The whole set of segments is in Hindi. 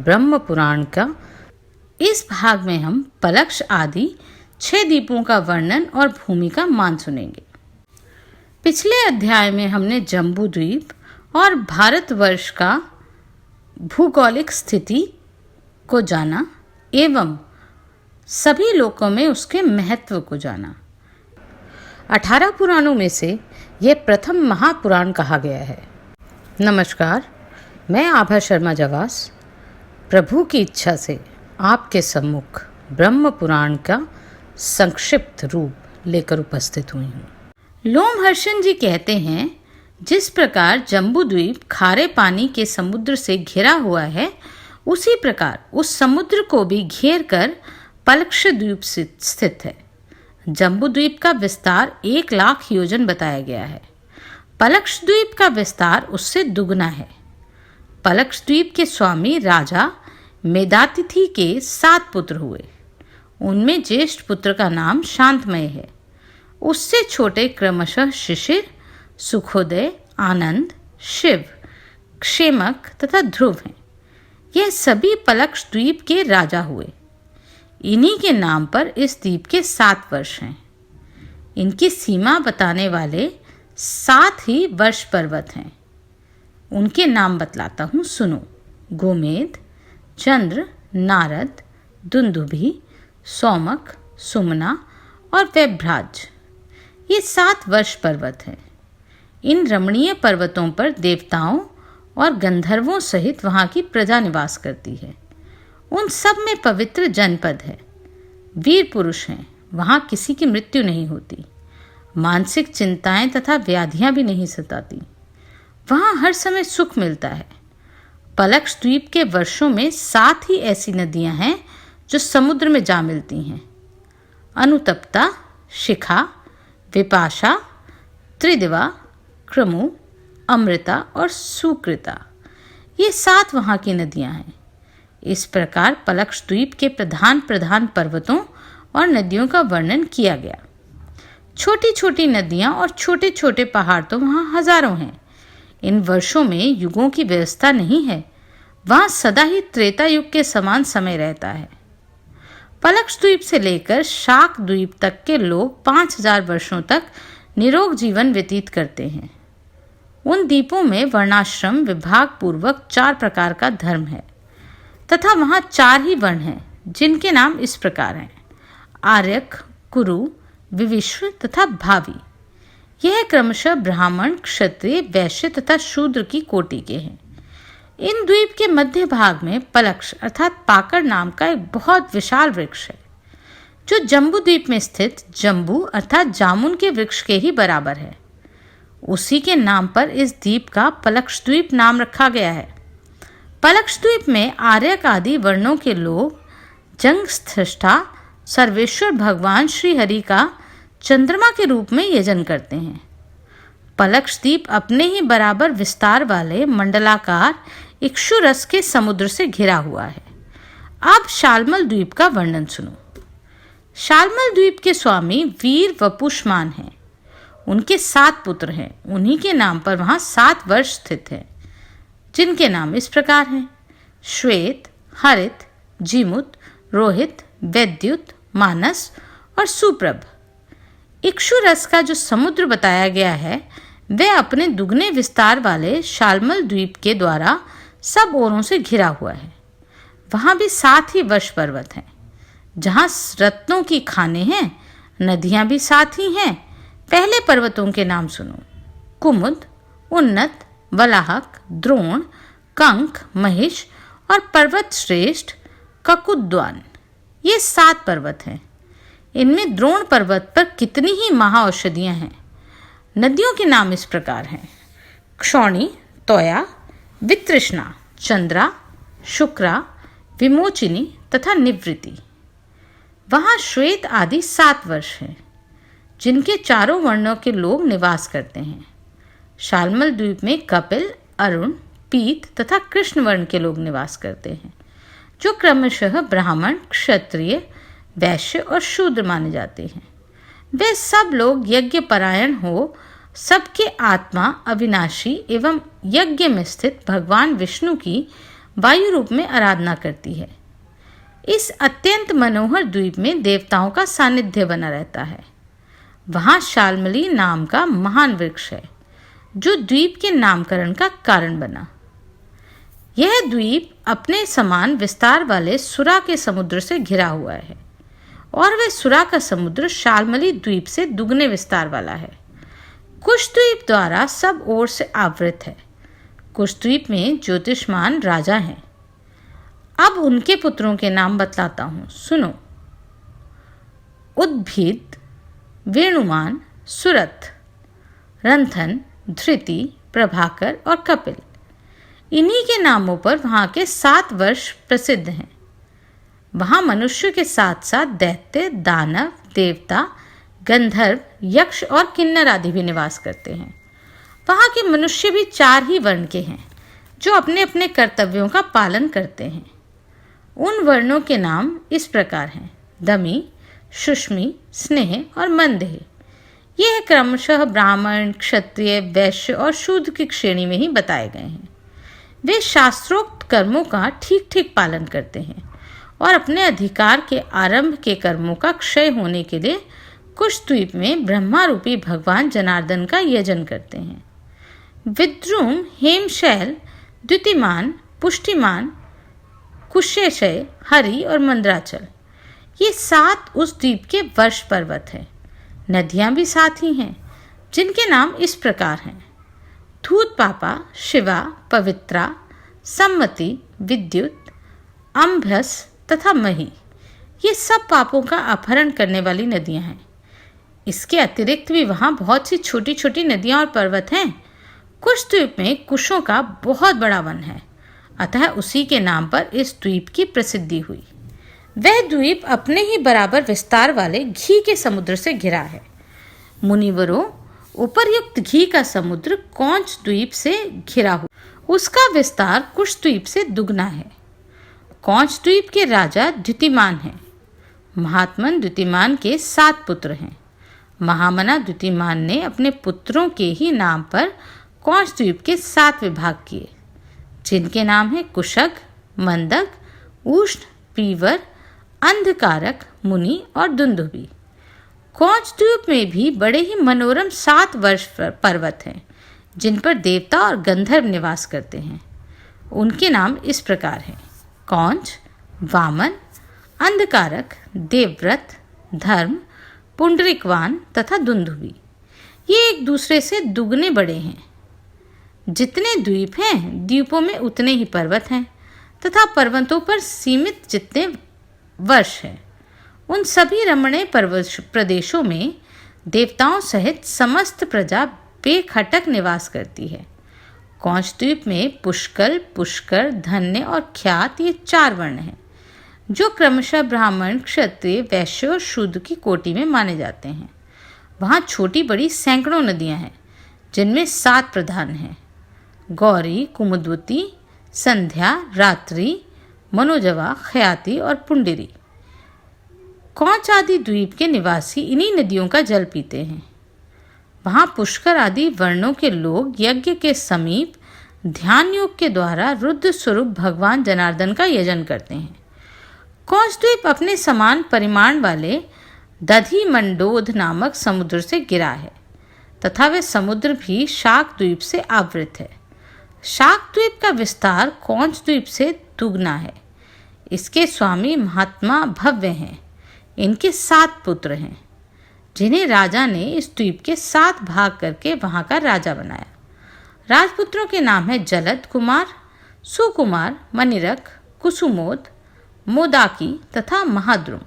ब्रह्म पुराण का। इस भाग में हम पलक्ष आदि 6 द्वीपों का वर्णन और भूमि का मान सुनेंगे। पिछले अध्याय में हमने जम्बू द्वीप और भारतवर्ष का भूगोलिक स्थिति को जाना एवं सभी लोकों में उसके महत्व को जाना। 18 पुराणों में से यह प्रथम महापुराण कहा गया है। नमस्कार, मैं आभा शर्मा जवास प्रभु की इच्छा से आपके सम्मुख ब्रह्म पुराण का संक्षिप्त रूप लेकर उपस्थित हुई हूँ। लोमहर्षण जी कहते हैं, जिस प्रकार जम्बू द्वीप खारे पानी के समुद्र से घिरा हुआ है, उसी प्रकार उस समुद्र को भी घेर कर पलक्ष द्वीप स्थित है। जम्बू द्वीप का विस्तार 1,00,000 योजन बताया गया है। पलक्ष द्वीप का विस्तार उससे दुगना है। पलक्ष द्वीप के स्वामी राजा मेदातिथि के 7 पुत्र हुए। उनमें ज्येष्ठ पुत्र का नाम शांतमय है। उससे छोटे क्रमशः शिशिर, सुखोदय, आनंद, शिव, क्षेमक तथा ध्रुव हैं। यह सभी पलक्ष द्वीप के राजा हुए। इन्हीं के नाम पर इस द्वीप के 7 वर्ष हैं। इनकी सीमा बताने वाले 7 ही वर्ष पर्वत हैं। उनके नाम बतलाता हूँ, सुनो। गोमेद, चंद्र, नारद, दुंदुभि, सोमक, सुमना और वैभ्राज, ये 7 वर्ष पर्वत हैं। इन रमणीय पर्वतों पर देवताओं और गंधर्वों सहित वहाँ की प्रजा निवास करती है। उन सब में पवित्र जनपद है। वीर पुरुष हैं, वहाँ किसी की मृत्यु नहीं होती। मानसिक चिंताएं तथा व्याधियां भी नहीं सताती। वहाँ हर समय सुख मिलता है। पलक्ष द्वीप के वर्षों में 7 ही ऐसी नदियां हैं जो समुद्र में जा मिलती हैं। अनुतप्ता, शिखा, विपाशा, त्रिदिवा, क्रमु, अमृता और सुकृता, ये 7 वहाँ की नदियां हैं। इस प्रकार पलक्ष द्वीप के प्रधान प्रधान पर्वतों और नदियों का वर्णन किया गया। छोटी छोटी नदियां और छोटे छोटे पहाड़ तो वहाँ हजारों हैं। इन वर्षों में युगों की व्यवस्था नहीं है। वहाँ सदा ही त्रेता युग के समान समय रहता है। पलक्ष द्वीप से लेकर शाक द्वीप तक के लोग 5,000 वर्षों तक निरोग जीवन व्यतीत करते हैं। उन द्वीपों में वर्णाश्रम विभाग पूर्वक 4 प्रकार का धर्म है तथा वहाँ 4 ही वर्ण हैं, जिनके नाम इस प्रकार हैं: आर्यक, कुरु, विविश्व तथा भावी। यह क्रमशः ब्राह्मण, क्षत्रिय, वैश्य तथा शूद्र की कोटि के हैं। इन द्वीप के मध्य भाग में पलक्ष अर्थात पाकड़ नाम का एक बहुत विशाल वृक्ष है, जो जम्बू द्वीप में स्थित जम्बू अर्थात जामुन के वृक्ष के ही बराबर है। उसी के नाम पर इस द्वीप का पलक्ष द्वीप नाम रखा गया है। पलक्ष द्वीप में आर्यक आदि वर्णों के लोग जंगस्थ्रष्टा सर्वेश्वर भगवान श्री हरि का चंद्रमा के रूप में यजन करते हैं। पलक्ष द्वीप अपने ही बराबर विस्तार वाले मंडलाकार इक्षुरस के समुद्र से घिरा हुआ है। अब शालमल द्वीप का वर्णन सुनो। शालमल द्वीप के स्वामी वीर वपुष्मान हैं। उनके 7 पुत्र हैं। उन्हीं के नाम पर वहाँ 7 वर्ष स्थित है, जिनके नाम इस प्रकार हैं: श्वेत, हरित, जीमुत, रोहित, वैद्युत, मानस और सुप्रभ। इक्षुरस का जो समुद्र बताया गया है, वह अपने दुगने विस्तार वाले शालमल द्वीप के द्वारा सब ओरों से घिरा हुआ है। वहाँ भी 7 ही वर्ष पर्वत हैं, जहाँ रत्नों की खानें हैं। नदियाँ भी 7 ही हैं। पहले पर्वतों के नाम सुनो: कुमुद, उन्नत, वलाहक, द्रोण, कंक, महिष और पर्वत श्रेष्ठ ककुद्वान। ये 7 पर्वत हैं। इनमें द्रोण पर्वत पर कितनी ही महाऔषधियाँ हैं। नदियों के नाम इस प्रकार हैं: क्षौणी, तोया, वितृष्णा, चंद्रा, शुक्रा, विमोचिनी तथा निवृत्ति। वहाँ श्वेत आदि 7 वर्ष हैं, जिनके चारों वर्णों के लोग निवास करते हैं। शालमल द्वीप में कपिल, अरुण, पीत तथा कृष्ण वर्ण के लोग निवास करते हैं, जो क्रमशः ब्राह्मण, क्षत्रिय, वैश्य और शूद्र माने जाते हैं। वे सब लोग यज्ञ परायण हो सबके आत्मा अविनाशी एवं यज्ञ में स्थित भगवान विष्णु की वायु रूप में आराधना करती है। इस अत्यंत मनोहर द्वीप में देवताओं का सानिध्य बना रहता है। वहाँ शाल्मली नाम का महान वृक्ष है जो द्वीप के नामकरण का कारण बना। यह द्वीप अपने समान विस्तार वाले सुरा के समुद्र से घिरा हुआ है और वह सुरा का समुद्र शाल्मली द्वीप से दुगने विस्तार वाला है। कुश द्वीप द्वारा सब ओर से आवृत है। कुश द्वीप में ज्योतिषमान राजा हैं। अब उनके पुत्रों के नाम बतलाता हूँ, सुनो। उद्भिद, वेणुमान, सुरथ, रंथन, धृति, प्रभाकर और कपिल। इन्हीं के नामों पर वहाँ के 7 वर्ष प्रसिद्ध हैं। वहाँ मनुष्य के साथ साथ दैत्य, दानव, देवता, गंधर्व, यक्ष और किन्नर आदि भी निवास करते हैं। वहाँ के मनुष्य भी 4 ही वर्ण के हैं जो अपने अपने कर्तव्यों का पालन करते हैं। उन वर्णों के नाम इस प्रकार हैं: दमी, शुष्मी, स्नेह और मंदेह। ये क्रमशः ब्राह्मण, क्षत्रिय, वैश्य और शूद्र की श्रेणी में ही बताए गए हैं। वे शास्त्रोक्त कर्मों का ठीक ठीक पालन करते हैं और अपने अधिकार के आरंभ के कर्मों का क्षय होने के लिए कुश द्वीप में ब्रह्मा रूपी भगवान जनार्दन का यजन करते हैं। विद्रुम, हेमशैल, द्युतिमान, पुष्टिमान, कुशेशय, हरि और मंद्राचल, ये 7 उस द्वीप के वर्ष पर्वत हैं। नदियां भी 7 ही हैं जिनके नाम इस प्रकार हैं: धूतपापा, शिवा, पवित्रा, सम्मति, विद्युत, अम्भस तथा मही। ये सब पापों का अपहरण करने वाली नदियां हैं। इसके अतिरिक्त भी वहाँ बहुत सी छोटी छोटी नदियां और पर्वत हैं। कुश द्वीप में कुशों का बहुत बड़ा वन है, अतः उसी के नाम पर इस द्वीप की प्रसिद्धि हुई। वह द्वीप अपने ही बराबर विस्तार वाले घी के समुद्र से घिरा है। मुनिवरों, उपर्युक्त घी का समुद्र कौंच द्वीप से घिरा हुआ, उसका विस्तार कुश द्वीप से दुगना है। कौंच द्वीप के राजा द्युतिमान हैं। महात्मन द्युतिमान के 7 पुत्र हैं। महामना द्युतिमान ने अपने पुत्रों के ही नाम पर कौंच द्वीप के 7 विभाग किए, जिनके नाम हैं कुशग, मंदक, उष्ण, पीवर, अंधकारक, मुनि और दुंदुभि। कौंच द्वीप में भी बड़े ही मनोरम 7 वर्ष पर्वत हैं जिन पर देवता और गंधर्व निवास करते हैं। उनके नाम इस प्रकार हैं: कौंच, वामन, अंधकारक, देवव्रत, धर्म, पुंडरिकवान तथा दुंदुभि। ये एक दूसरे से दुगने बड़े हैं। जितने द्वीप हैं, द्वीपों में उतने ही पर्वत हैं तथा पर्वतों पर सीमित जितने वर्ष हैं। उन सभी रमणीय प्रदेशों में देवताओं सहित समस्त प्रजा बेखटक निवास करती है। कौंच द्वीप में पुष्कल, पुष्कर, धन्य और ख्यात, ये 4 वर्ण हैं जो क्रमशः ब्राह्मण, क्षत्रिय, वैश्य और शूद्र की कोटि में माने जाते हैं। वहाँ छोटी बड़ी सैकड़ों नदियाँ हैं जिनमें 7 प्रधान हैं: गौरी, कुमुद्वती, संध्या, रात्रि, मनोजवा, ख्याति और पुंडरी। कौंच आदि द्वीप के निवासी इन्हीं नदियों का जल पीते हैं। वहाँ पुष्कर आदि वर्णों के लोग यज्ञ के समीप ध्यान योग के द्वारा रुद्र स्वरूप भगवान जनार्दन का यजन करते हैं। कौंच द्वीप अपने समान परिमाण वाले दधि मंडोध नामक समुद्र से घिरा है तथा वह समुद्र भी शाक द्वीप से आवृत है। शाक द्वीप का विस्तार कौंच द्वीप से दुगना है। इसके स्वामी महात्मा भव्य हैं। इनके 7 पुत्र हैं जिन्हें राजा ने इस द्वीप के 7 भाग करके वहाँ का राजा बनाया। राजपुत्रों के नाम हैं जलद कुमार, सुकुमार, मनिरक, कुसुमोद, मोदाकी तथा महाद्रुम।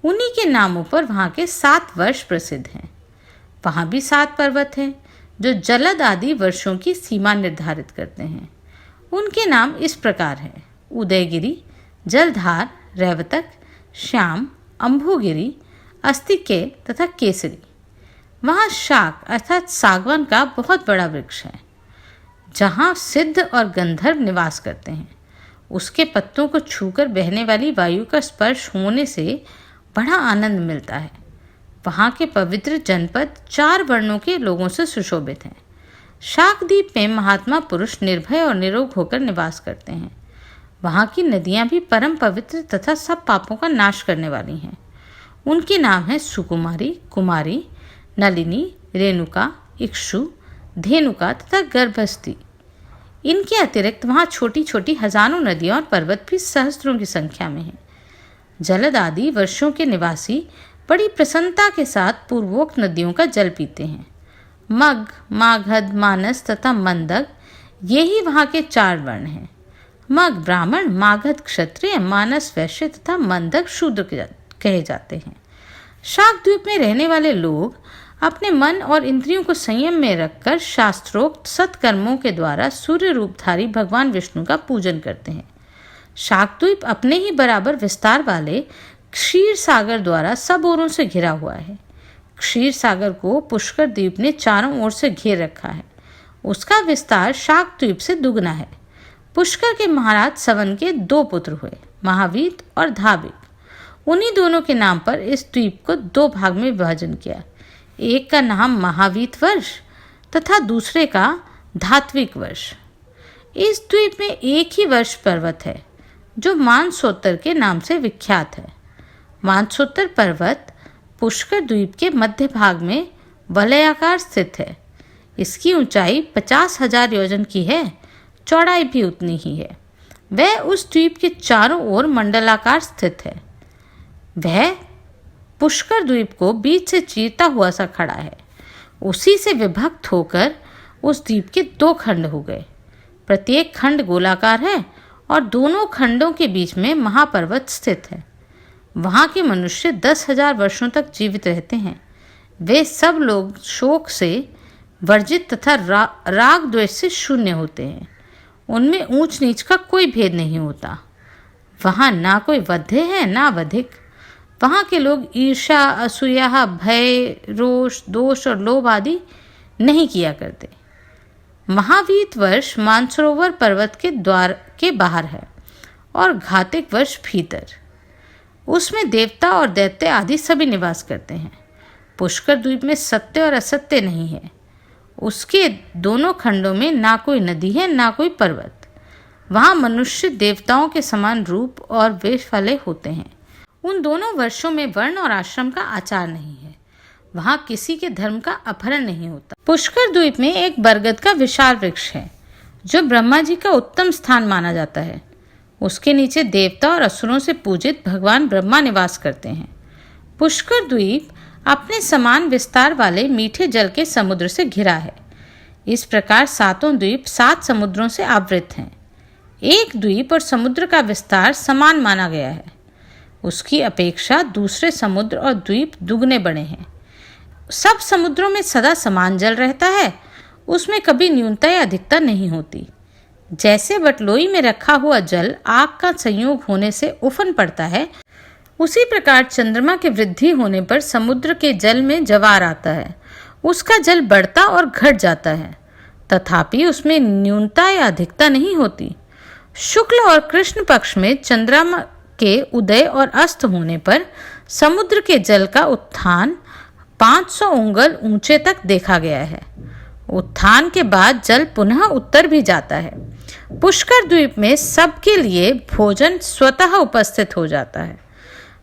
उन्हीं के नामों पर वहाँ के 7 वर्ष प्रसिद्ध हैं। वहाँ भी 7 पर्वत हैं जो जलद आदि वर्षों की सीमा निर्धारित करते हैं। उनके नाम इस प्रकार हैं: उदयगिरी, जलधार, रैवतक, श्याम, अम्भुगिरी, अस्तिकेय तथा केसरी। वहाँ शाक अर्थात सागवान का बहुत बड़ा वृक्ष है जहाँ सिद्ध और गंधर्व निवास करते हैं। उसके पत्तों को छूकर बहने वाली वायु का स्पर्श होने से बड़ा आनंद मिलता है। वहाँ के पवित्र जनपद 4 वर्णों के लोगों से सुशोभित हैं। शाकद्वीप में महात्मा पुरुष निर्भय और निरोग होकर निवास करते हैं। वहाँ की नदियाँ भी परम पवित्र तथा सब पापों का नाश करने वाली हैं। उनके नाम हैं सुकुमारी, कुमारी, नलिनी, रेणुका, इक्षु, धेनुका तथा गर्भस्थी। इनके अतिरिक्त वहाँ छोटी छोटी हजारों नदियाँ और पर्वत भी सहस्त्रों की संख्या में हैं। जलद आदि वर्षों के निवासी बड़ी प्रसन्नता के साथ पूर्वोक्त नदियों का जल पीते हैं। मग, मागध, मानस तथा मंदक यही वहाँ के 4 वर्ण हैं। मग ब्राह्मण, मागध क्षत्रिय, मानस वैश्य तथा मंदक शूद्र कहे जाते हैं। शाकद्वीप में रहने वाले लोग अपने मन और इंद्रियों को संयम में रखकर शास्त्रोक्त सत्कर्मों के द्वारा सूर्य रूपधारी भगवान विष्णु का पूजन करते हैं। शाकद्वीप अपने ही बराबर विस्तार वाले क्षीर सागर द्वारा सब ओरों से घिरा हुआ है। क्षीर सागर को पुष्कर द्वीप ने चारों ओर से घेर रखा है। उसका विस्तार शाकद्वीप से दुगना है। पुष्कर के महाराज सवन के 2 पुत्र हुए, महावीत और धाविक। उन्हीं दोनों के नाम पर इस द्वीप को 2 भाग में विभाजन किया। एक का नाम महावीत वर्ष तथा दूसरे का धात्विक वर्ष। इस द्वीप में एक ही वर्ष पर्वत है जो मानसोत्तर के नाम से विख्यात है। मानसोत्तर पर्वत पुष्कर द्वीप के मध्य भाग में वलयाकार स्थित है। इसकी ऊंचाई 50,000 योजन की है, चौड़ाई भी उतनी ही है। वह उस द्वीप के चारों ओर मंडलाकार स्थित है। वह पुष्कर द्वीप को बीच से चीरता हुआ सा खड़ा है। उसी से विभक्त होकर उस द्वीप के 2 खंड हो गए। प्रत्येक खंड गोलाकार है और दोनों खंडों के बीच में महापर्वत स्थित है। वहाँ के मनुष्य 10,000 वर्षों तक जीवित रहते हैं। वे सब लोग शोक से वर्जित तथा राग द्वेष से शून्य होते हैं। उनमें ऊंच नीच का कोई भेद नहीं होता। वहाँ ना कोई वध्य है ना वधिक। वहाँ के लोग ईर्ष्या, असूया, भय, रोष, दोष और लोभ आदि नहीं किया करते। महावीत वर्ष मानसरोवर पर्वत के द्वार के बाहर है और घातिक वर्ष भीतर। उसमें देवता और दैत्य आदि सभी निवास करते हैं। पुष्कर द्वीप में सत्य और असत्य नहीं है। उसके दोनों खंडों में ना कोई नदी है ना कोई पर्वत। वहाँ मनुष्य देवताओं के समान रूप और वेश वाले होते हैं। उन दोनों वर्षों में वर्ण और आश्रम का आचार नहीं है। वहाँ किसी के धर्म का अपहरण नहीं होता। पुष्कर द्वीप में एक बरगद का विशाल वृक्ष है जो ब्रह्मा जी का उत्तम स्थान माना जाता है। उसके नीचे देवता और असुरों से पूजित भगवान ब्रह्मा निवास करते हैं। पुष्कर द्वीप अपने समान विस्तार वाले मीठे जल के समुद्र से घिरा है। इस प्रकार 7 द्वीप 7 समुद्रों से आवृत हैं। एक द्वीप और समुद्र का विस्तार समान माना गया है। उसकी अपेक्षा दूसरे समुद्र और द्वीप दुगने बड़े हैं। सब समुद्रों में सदा समान जल रहता है। उसमें कभी न्यूनता या अधिकता नहीं होती। जैसे बटलोई में रखा हुआ जल आग का संयोग होने से उफन पड़ता है, उसी प्रकार चंद्रमा के वृद्धि होने पर समुद्र के जल में जवार आता है। उसका जल बढ़ता और घट जाता है, तथापि उसमें न्यूनता या अधिकता नहीं होती। शुक्ल और कृष्ण पक्ष में चंद्रमा के उदय और अस्त होने पर समुद्र के जल का उत्थान 500 उंगल ऊंचे तक देखा गया है। उत्थान के बाद जल पुनः उत्तर भी जाता है। पुष्कर द्वीप में सबके लिए भोजन स्वतः उपस्थित हो जाता है।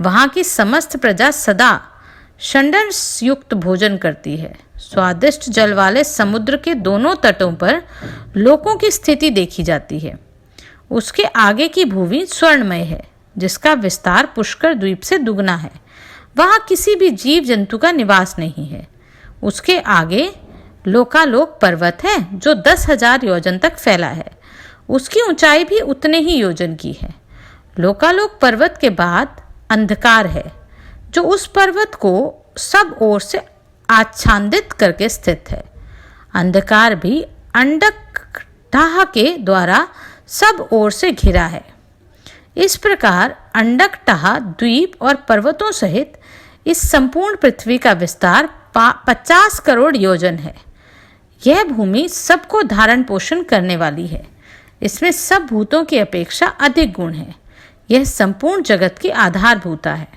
वहाँ की समस्त प्रजा सदा षड्रस युक्त भोजन करती है। स्वादिष्ट जल वाले समुद्र के दोनों तटों पर लोगों की स्थिति देखी जाती है। उसके आगे की भूमि स्वर्णमय है, जिसका विस्तार पुष्कर द्वीप से दुगना है। वहाँ किसी भी जीव जंतु का निवास नहीं है। उसके आगे लोकालोक पर्वत है जो 10,000 योजन तक फैला है। उसकी ऊंचाई भी उतने ही योजन की है। लोकालोक पर्वत के बाद अंधकार है जो उस पर्वत को सब ओर से आच्छादित करके स्थित है। अंधकार भी अंडकटाह के द्वारा सब ओर से घिरा है। इस प्रकार अंडकटाह द्वीप और पर्वतों सहित इस संपूर्ण पृथ्वी का विस्तार 50 करोड़ योजन है। यह भूमि सबको धारण पोषण करने वाली है। इसमें सब भूतों की अपेक्षा अधिक गुण है। यह संपूर्ण जगत की आधारभूता है।